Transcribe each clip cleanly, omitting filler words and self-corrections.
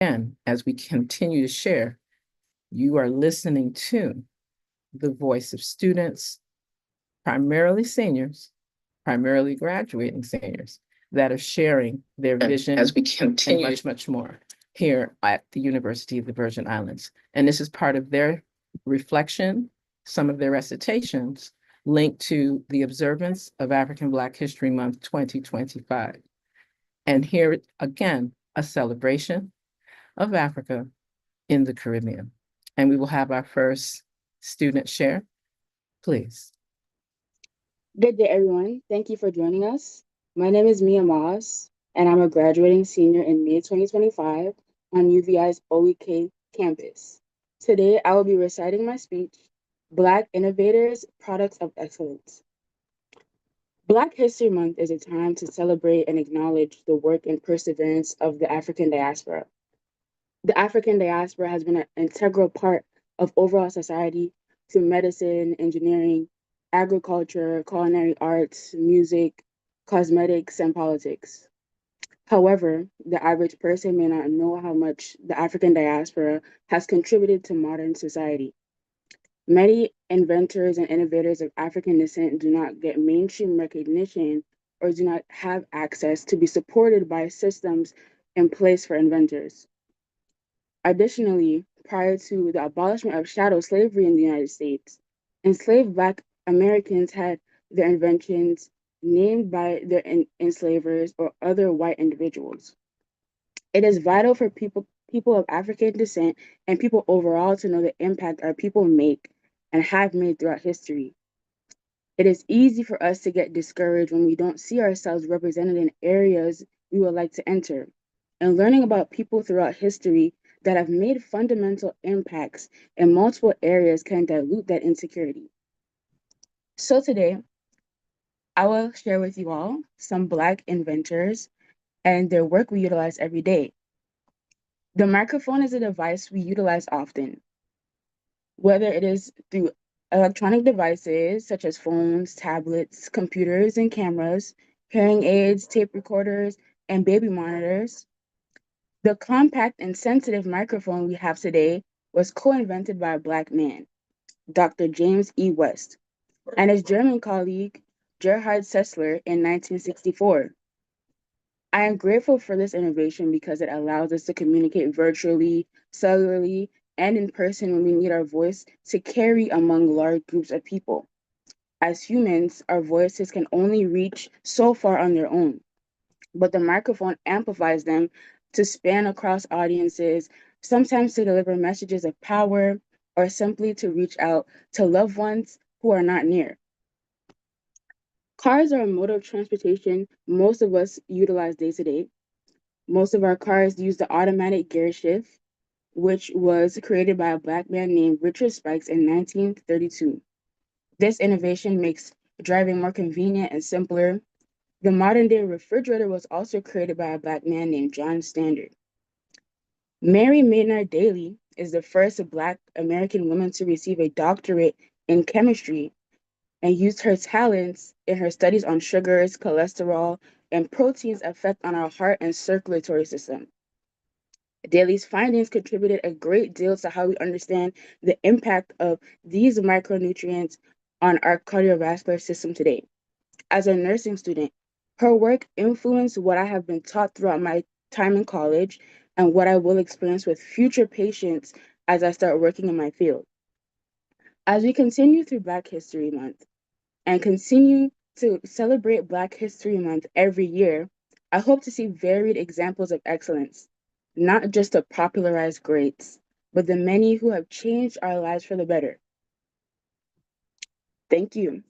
Again, as we continue to share, you are listening to the voice of students, primarily seniors, primarily graduating seniors, that are sharing their vision as we continue and much more here at the University of the Virgin Islands. And this is part of their reflection, some of their recitations linked to the observance of African Black History Month 2025. And here again, a celebration of Africa in the Caribbean. And we will have our first student share, please. Good day, everyone. Thank you for joining us. My name is Mia Moss, and I'm a graduating senior in May 2025 on UVI's OEK campus. Today, I will be reciting my speech, Black Innovators, Products of Excellence. Black History Month is a time to celebrate and acknowledge the work and perseverance of the African diaspora. The African diaspora has been an integral part of overall society through medicine, engineering, agriculture, culinary arts, music, cosmetics, and politics. However, the average person may not know how much the African diaspora has contributed to modern society. Many inventors and innovators of African descent do not get mainstream recognition or do not have access to be supported by systems in place for inventors. Additionally, prior to the abolishment of chattel slavery in the United States, enslaved Black Americans had their inventions named by their enslavers or other white individuals. It is vital for people of African descent and people overall to know the impact our people make and have made throughout history. It is easy for us to get discouraged when we don't see ourselves represented in areas we would like to enter. And learning about people throughout history that have made fundamental impacts in multiple areas can dilute that insecurity. So today, I will share with you all some Black inventors and their work we utilize every day. The microphone is a device we utilize often, whether it is through electronic devices such as phones, tablets, computers, and cameras, hearing aids, tape recorders, and baby monitors. The compact and sensitive microphone we have today was co-invented by a Black man, Dr. James E. West, and his German colleague, Gerhard Sessler, in 1964. I am grateful for this innovation because it allows us to communicate virtually, cellularly, and in person when we need our voice to carry among large groups of people. As humans, our voices can only reach so far on their own, but the microphone amplifies them to span across audiences, sometimes to deliver messages of power or simply to reach out to loved ones who are not near. Cars are a mode of transportation most of us utilize day to day. Most of our cars use the automatic gear shift, which was created by a Black man named Richard Spikes in 1932. This innovation makes driving more convenient and simpler. The modern day refrigerator was also created by a Black man named John Standard. Mary Maynard Daly is the first Black American woman to receive a doctorate in chemistry and used her talents in her studies on sugars, cholesterol, and proteins' effect on our heart and circulatory system. Daly's findings contributed a great deal to how we understand the impact of these micronutrients on our cardiovascular system today. As a nursing student, her work influenced what I have been taught throughout my time in college and what I will experience with future patients as I start working in my field. As we continue through Black History Month and continue to celebrate Black History Month every year, I hope to see varied examples of excellence, not just the popularized greats, but the many who have changed our lives for the better. Thank you.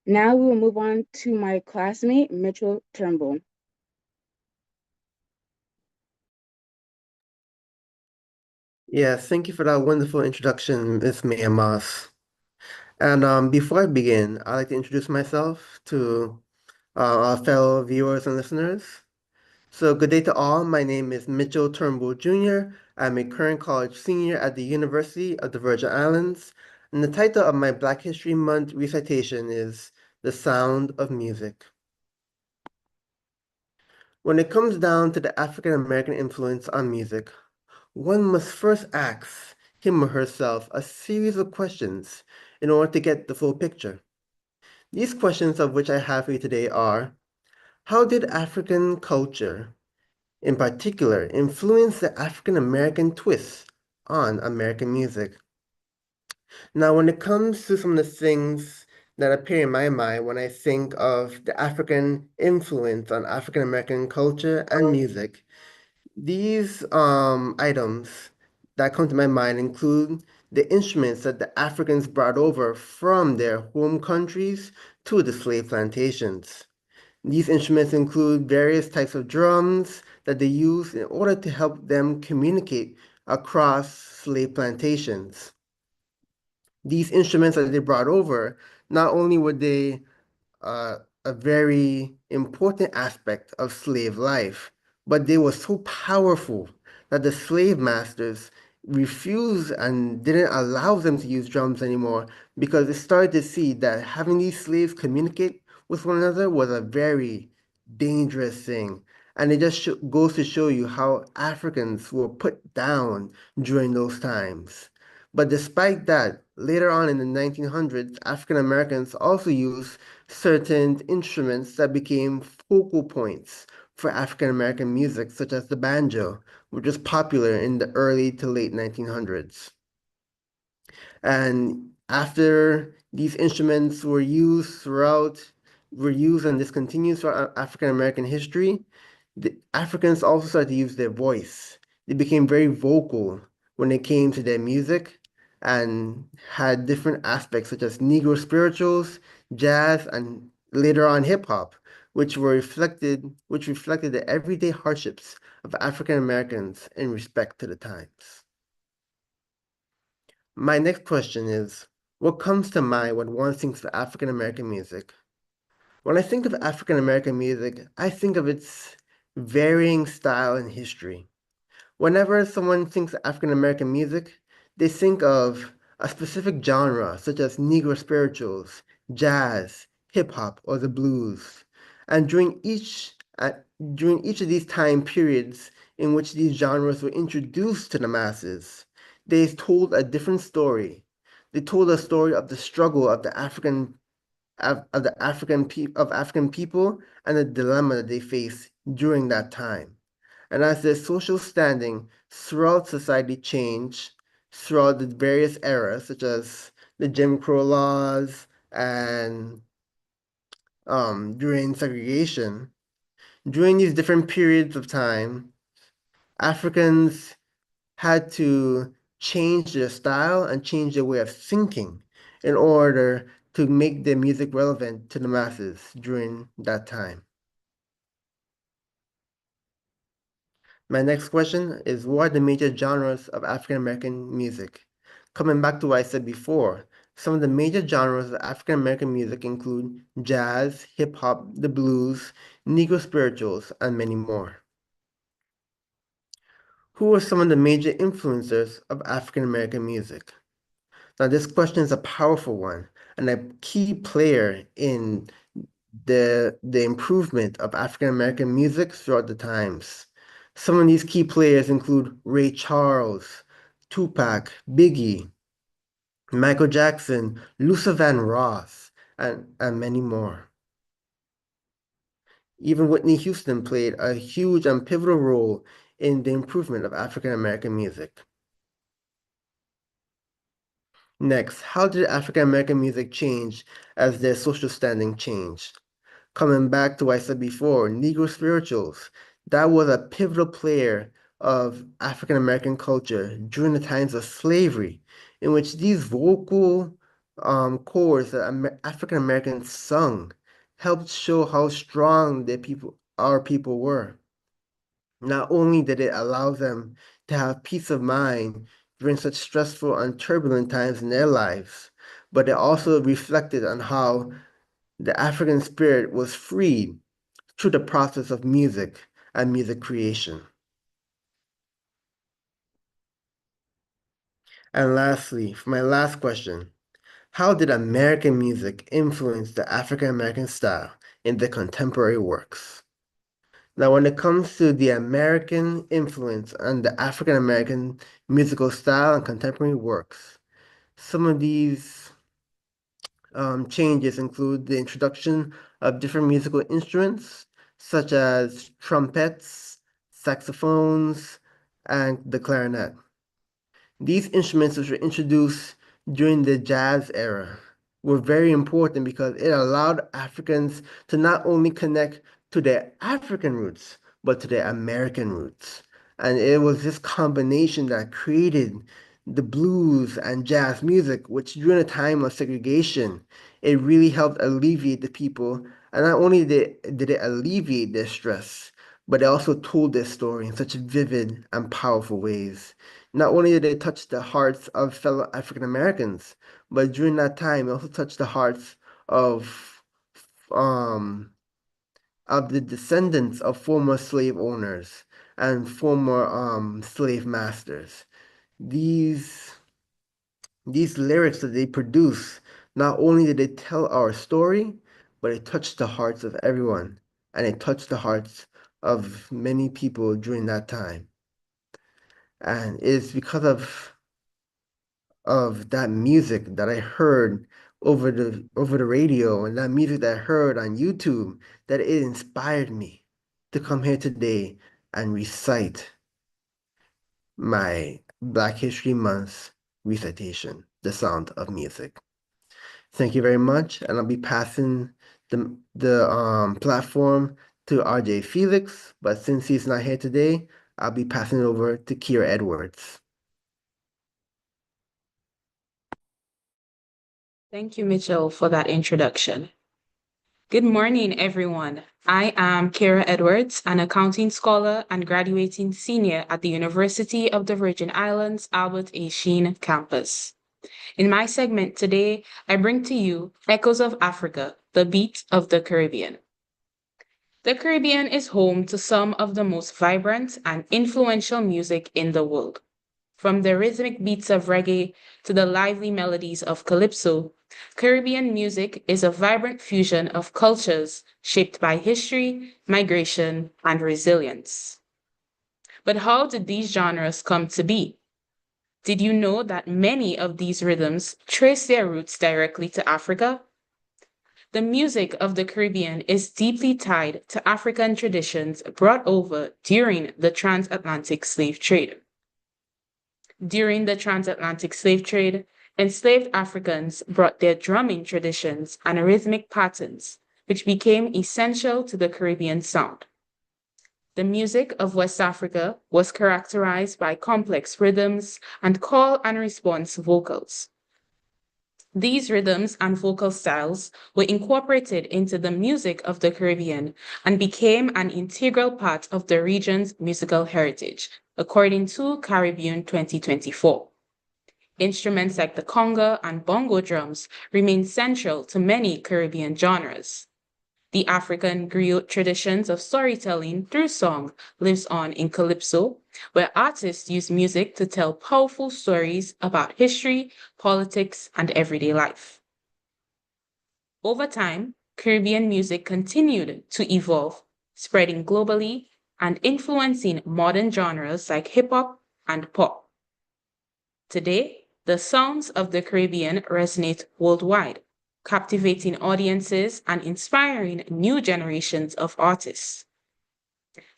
Now we will move on to my classmate, Mitchell Turnbull. Yeah, thank you for that wonderful introduction, Miss Mia Moss. And before I begin, I'd like to introduce myself to our fellow viewers and listeners. So good day to all. My name is Mitchell Turnbull Jr. I'm a current college senior at the University of the Virgin Islands, and the title of my Black History Month recitation is The Sound of Music. When it comes down to the African American influence on music, one must first ask him or herself a series of questions in order to get the full picture. These questions of which I have for you today are, how did African culture, in particular, influence the African American twist on American music? Now, when it comes to some of the things that appear in my mind when I think of the African influence on African American culture and music, these items that come to my mind include the instruments that the Africans brought over from their home countries to the slave plantations. These instruments include various types of drums that they used in order to help them communicate across slave plantations. These instruments that they brought over, not only were they a very important aspect of slave life, but they were so powerful that the slave masters refused and didn't allow them to use drums anymore because they started to see that having these slaves communicate with one another was a very dangerous thing. And it just goes to show you how Africans were put down during those times. But despite that, later on in the 1900s, African Americans also used certain instruments that became focal points for African American music, such as the banjo, which was popular in the early to late 1900s. And after these instruments were used and this continues throughout African American history, the Africans also started to use their voice. They became very vocal when it came to their music and had different aspects such as Negro spirituals, jazz, and later on hip hop, which reflected the everyday hardships of African Americans in respect to the times. My next question is, what comes to mind when one thinks of African American music? When I think of African American music, I think of its varying style and history. Whenever someone thinks of African American music, they think of a specific genre, such as Negro spirituals, jazz, hip hop, or the blues. And during each of these time periods in which these genres were introduced to the masses, they told a different story. They told a story of the struggle of of African people and the dilemma that they face during that time. And as their social standing throughout society changed throughout the various eras, such as the Jim Crow laws and during segregation, during these different periods of time, Africans had to change their style and change their way of thinking in order to make their music relevant to the masses during that time. My next question is, what are the major genres of African American music? Coming back to what I said before, some of the major genres of African American music include jazz, hip hop, the blues, Negro spirituals, and many more. Who are some of the major influencers of African American music? Now, this question is a powerful one and a key player in the improvement of African American music throughout the times. Some of these key players include Ray Charles, Tupac, Biggie, Michael Jackson, Luther Vandross, and many more. Even Whitney Houston played a huge and pivotal role in the improvement of African American music. Next, how did African American music change as their social standing changed? Coming back to what I said before, Negro spirituals, that was a pivotal player of African American culture during the times of slavery, in which these vocal chords that African Americans sung helped show how strong our people were. Not only did it allow them to have peace of mind during such stressful and turbulent times in their lives, but it also reflected on how the African spirit was freed through the process of music and music creation. And lastly, for my last question, how did American music influence the African American style in the contemporary works? Now, when it comes to the American influence on the African American musical style and contemporary works, some of these changes include the introduction of different musical instruments, such as trumpets, saxophones, and the clarinet. These instruments, which were introduced during the jazz era, were very important because it allowed Africans to not only connect to their African roots, but to their American roots. And it was this combination that created the blues and jazz music, which during a time of segregation, it really helped alleviate the people. And not only did it alleviate their stress, but it also told their story in such vivid and powerful ways. Not only did it touch the hearts of fellow African Americans, but during that time, it also touched the hearts um of the descendants of former slave owners and former slave masters. These these lyrics that they produce, not only did they tell our story, but it touched the hearts of everyone, and it touched the hearts of many people during that time. And it's because of that music that I heard over the radio and that music that I heard on YouTube that it inspired me to come here today and recite my Black History Month recitation, The Sound of Music. Thank you very much, and I'll be passing the platform to RJ Felix, but since he's not here today, I'll be passing it over to Kira Edwards. Thank you, Mitchell, for that introduction. Good morning, everyone. I am Kira Edwards, an accounting scholar and graduating senior at the University of the Virgin Islands Albert A. Sheen campus. In my segment today, I bring to you Echoes of Africa, the Beat of the Caribbean. The Caribbean is home to some of the most vibrant and influential music in the world. From the rhythmic beats of reggae to the lively melodies of calypso, Caribbean music is a vibrant fusion of cultures shaped by history, migration, and resilience. But how did these genres come to be? Did you know that many of these rhythms trace their roots directly to Africa? The music of the Caribbean is deeply tied to African traditions brought over during the transatlantic slave trade. During the transatlantic slave trade, enslaved Africans brought their drumming traditions and rhythmic patterns, which became essential to the Caribbean sound. The music of West Africa was characterized by complex rhythms and call and response vocals. These rhythms and vocal styles were incorporated into the music of the Caribbean and became an integral part of the region's musical heritage, according to Caribbean 2024. Instruments like the conga and bongo drums remain central to many Caribbean genres. The African griot traditions of storytelling through song lives on in calypso, where artists use music to tell powerful stories about history, politics, and everyday life. Over time, Caribbean music continued to evolve, spreading globally and influencing modern genres like hip-hop and pop. Today, the sounds of the Caribbean resonate worldwide, captivating audiences and inspiring new generations of artists.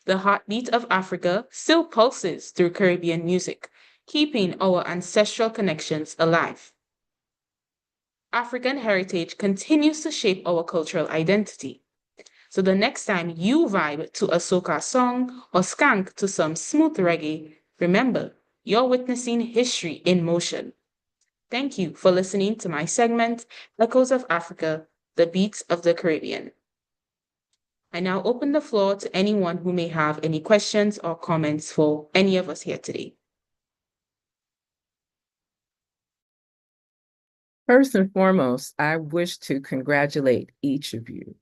The heartbeat of Africa still pulses through Caribbean music, keeping our ancestral connections alive. African heritage continues to shape our cultural identity. So the next time you vibe to a soca song or skank to some smooth reggae, remember, you're witnessing history in motion. Thank you for listening to my segment, Echoes of Africa, the Beats of the Caribbean. I now open the floor to anyone who may have any questions or comments for any of us here today. First and foremost, I wish to congratulate each of you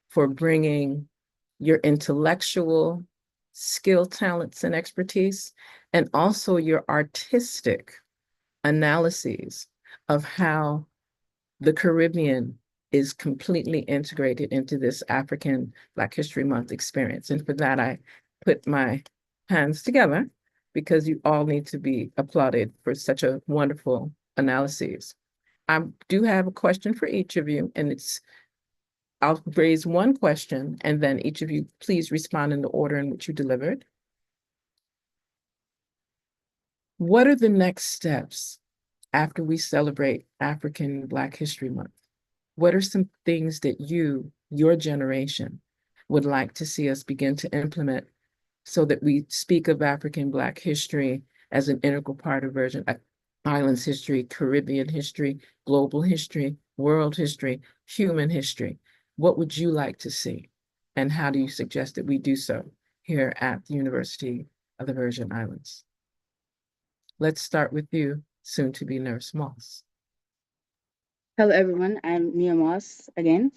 for bringing your intellectual skill, talents, and expertise, and also your artistic analyses of how the Caribbean is completely integrated into this African Black History Month experience. And for that, I put my hands together because you all need to be applauded for such a wonderful analysis. I do have a question for each of you, and I'll raise one question, and then each of you please respond in the order in which you delivered. What are the next steps after we celebrate African Black History Month? What are some things that your generation, would like to see us begin to implement so that we speak of African Black history as an integral part of Virgin Islands history, Caribbean history, global history, world history, human history? What would you like to see? And how do you suggest that we do so here at the University of the Virgin Islands? Let's start with you, soon to be Nurse Moss. Hello, everyone. I'm Mia Moss again.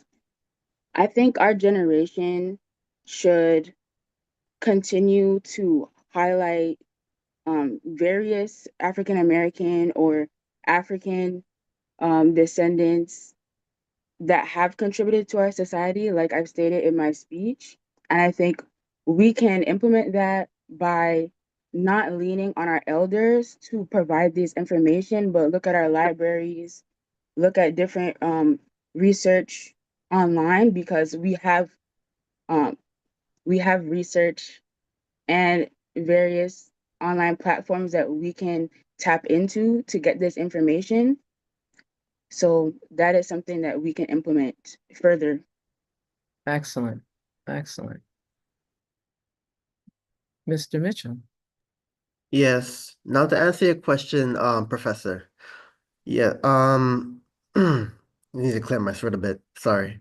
I think our generation should continue to highlight various African American or African descendants that have contributed to our society, like I've stated in my speech. And I think we can implement that by not leaning on our elders to provide this information, but look at our libraries, look at different research online, because we have research and various online platforms that we can tap into to get this information. So that is something that we can implement further. Excellent, excellent. Mr. Mitchell. Yes. Now to answer your question, Professor. Yeah, I need to clear my throat a bit. Sorry.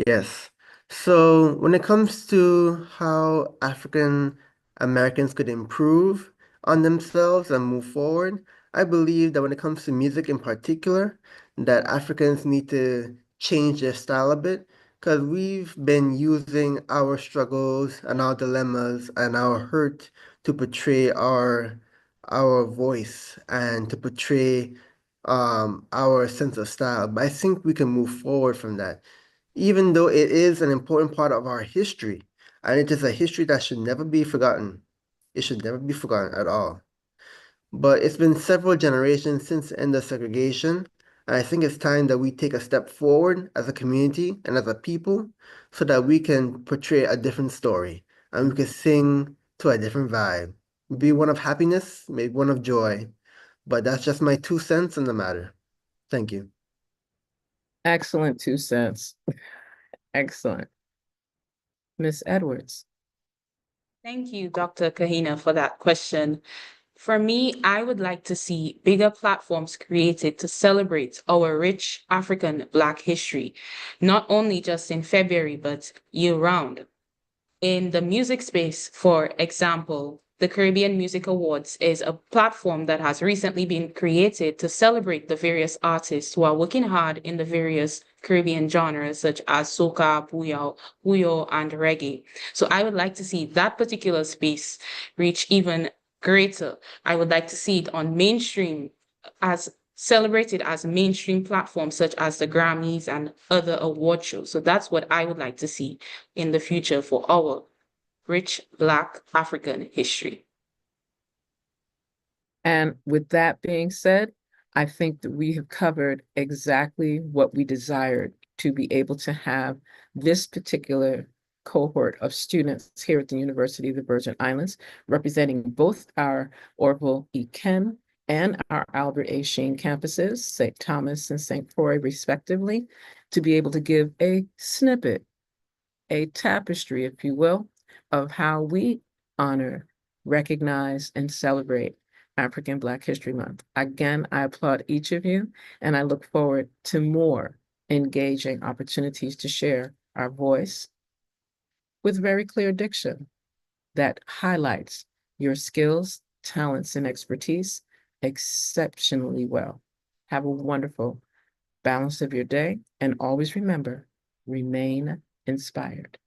Yes. So when it comes to how African Americans could improve on themselves and move forward, I believe that when it comes to music in particular, that Africans need to change their style a bit because we've been using our struggles and our dilemmas and our hurt to portray our voice and to portray our sense of style. But I think we can move forward from that even though it is an important part of our history, and it is a history that should never be forgotten. It should never be forgotten at all. But it's been several generations since the end of segregation, and I think it's time that we take a step forward as a community and as a people so that we can portray a different story and we can sing to a different vibe. Be one of happiness, maybe one of joy. But that's just my 2 cents on the matter. Thank you. Excellent 2 cents. Excellent. Miss Edwards. Thank you, Dr. Kahina, for that question. For me, I would like to see bigger platforms created to celebrate our rich African Black history, not only just in February, but year round. In the music space, for example, the Caribbean Music Awards is a platform that has recently been created to celebrate the various artists who are working hard in the various Caribbean genres such as soca, bouyon, and reggae. So I would like to see that particular space reach even greater. I would like to see it on mainstream as celebrated as mainstream platforms such as the Grammys and other award shows. So that's what I would like to see in the future for our rich Black African history. And with that being said, I think that we have covered exactly what we desired to be able to have this particular cohort of students here at the University of the Virgin Islands, representing both our Orville E. Ken and our Albert A. Sheen campuses, St. Thomas and St. Croix, respectively, to be able to give a snippet, a tapestry, if you will, of how we honor, recognize, and celebrate African Black History Month. Again, I applaud each of you, and I look forward to more engaging opportunities to share our voice with very clear diction that highlights your skills, talents, and expertise exceptionally well. Have a wonderful balance of your day, and always remember, remain inspired.